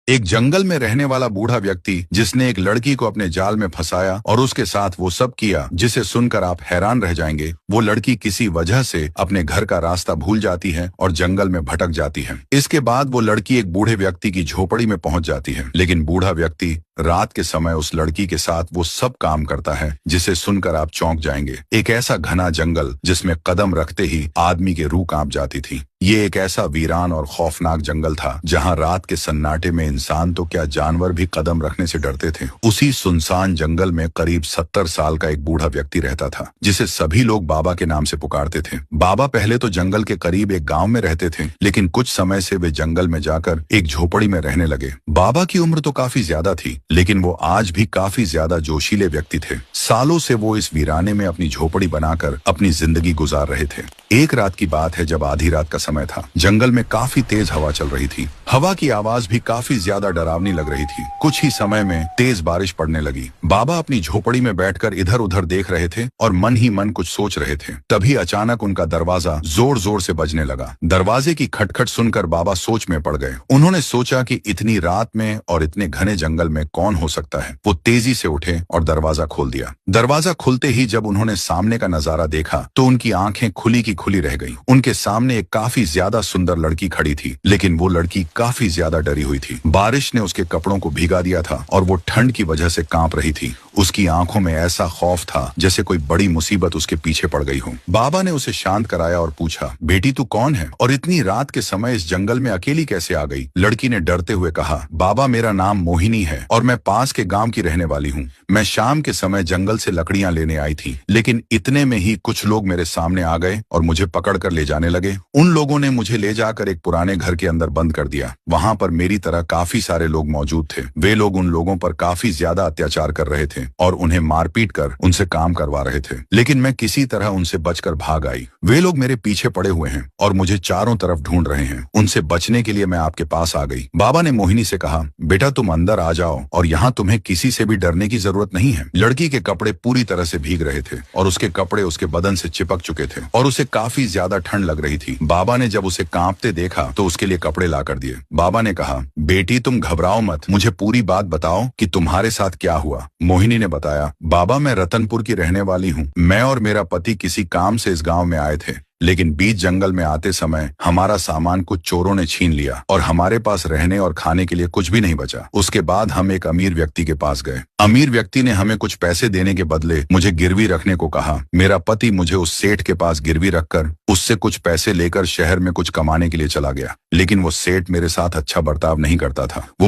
एक जंगल में रहने वाला बूढ़ा व्यक्ति जिसने एक लड़की को अपने जाल में फंसाया और उसके साथ वो सब किया जिसे सुनकर आप हैरान रह जाएंगे। वो लड़की किसी वजह से अपने घर का रास्ता भूल जाती है और जंगल में भटक जाती है। इसके बाद वो लड़की एक बूढ़े व्यक्ति की झोपड़ी में पहुंच जाती है, लेकिन बूढ़ा व्यक्ति रात के समय उस लड़की के साथ वो सब काम करता है जिसे सुनकर आप चौंक जाएंगे। एक ऐसा घना जंगल जिसमें कदम रखते ही आदमी की रूह कांप जाती थी। ये एक ऐसा वीरान और खौफनाक जंगल था जहां रात के सन्नाटे में इंसान तो क्या जानवर भी कदम रखने से डरते थे। उसी सुनसान जंगल में करीब 70 साल का एक बूढ़ा व्यक्ति रहता था जिसे सभी लोग बाबा के नाम से पुकारते थे। बाबा पहले तो जंगल के करीब एक गांव में रहते थे, लेकिन कुछ समय से वे जंगल में जाकर एक झोपड़ी में रहने लगे। बाबा की उम्र तो काफी ज्यादा थी, लेकिन वो आज भी काफी ज्यादा जोशीले व्यक्ति थे। सालों से वो इस वीराने में अपनी झोपड़ी बनाकर अपनी जिंदगी गुजार रहे थे। एक रात की बात है जब आधी रात का समय था। जंगल में काफी तेज हवा चल रही थी। हवा की आवाज भी काफी ज्यादा डरावनी लग रही थी। कुछ ही समय में तेज बारिश पड़ने लगी। बाबा अपनी झोपड़ी में बैठकर इधर उधर देख रहे थे और मन ही मन कुछ सोच रहे थे। तभी अचानक उनका दरवाजा जोर जोर से बजने लगा। दरवाजे की खटखट सुनकर बाबा सोच में पड़ गए। उन्होंने सोचा कि इतनी रात में और इतने घने जंगल में कौन हो सकता है। वो तेजी से उठे और दरवाजा खोल दिया। दरवाजा खुलते ही जब उन्होंने सामने का नजारा देखा तो उनकी आंखें खुली की खुली रह गई। उनके सामने एक काफी ज्यादा सुंदर लड़की खड़ी थी, लेकिन वो लड़की काफी ज्यादा डरी हुई थी। बारिश ने उसके कपड़ों को भीगा दिया था और वो ठंड की वजह से कांप रही थी। उसकी आंखों में ऐसा खौफ था जैसे कोई बड़ी मुसीबत उसके पीछे पड़ गई हो। बाबा ने उसे शांत कराया और पूछा, बेटी तू कौन है और इतनी रात के समय इस जंगल में अकेली कैसे आ गई? लड़की ने डरते हुए कहा, बाबा मेरा नाम मोहिनी है और मैं पास के गांव की रहने वाली हूँ। मैं शाम के समय जंगल से लकड़ियां लेने आई थी, लेकिन इतने में ही कुछ लोग मेरे सामने आ गए और मुझे पकड़ कर ले जाने लगे। उन लोगों ने मुझे ले जाकर एक पुराने घर के अंदर बंद कर दिया। वहां पर मेरी तरह काफी सारे लोग मौजूद थे। वे लोग उन लोगों पर काफी ज्यादा अत्याचार कर रहे थे और उन्हें मारपीट कर उनसे काम करवा रहे थे, लेकिन मैं किसी तरह उनसे बचकर भाग आई। वे लोग मेरे पीछे पड़े हुए हैं और मुझे चारों तरफ ढूंढ रहे हैं। उनसे बचने के लिए मैं आपके पास आ गई। बाबा ने मोहिनी से कहा, बेटा तुम अंदर आ जाओ और यहाँ तुम्हें किसी से भी डरने की जरूरत नहीं है। लड़की के कपड़े पूरी तरह से भीग रहे थे और उसके कपड़े उसके बदन से चिपक चुके थे और उसे काफी ज्यादा ठंड लग रही थी। बाबा ने जब उसे कांपते देखा तो उसके लिए कपड़े ला कर दिए। बाबा ने कहा, बेटी तुम घबराओ मत, मुझे पूरी बात बताओ कि तुम्हारे साथ क्या हुआ। मोहिनी ने बताया, बाबा मैं रतनपुर की रहने वाली हूँ। मैं और मेरा पति किसी काम से इस गांव में आए थे, लेकिन बीच जंगल में आते समय हमारा सामान कुछ चोरों ने छीन लिया और हमारे पास रहने और खाने के लिए कुछ भी नहीं बचा। उसके बाद हम एक अमीर व्यक्ति के पास गए। अमीर व्यक्ति ने हमें कुछ पैसे देने के बदले मुझे गिरवी रखने को कहा। मेरा पति मुझे उस सेठ के पास गिरवी रखकर उससे कुछ पैसे लेकर शहर में कुछ कमाने के लिए चला गया, लेकिन वो सेठ मेरे साथ अच्छा बर्ताव नहीं करता था। वो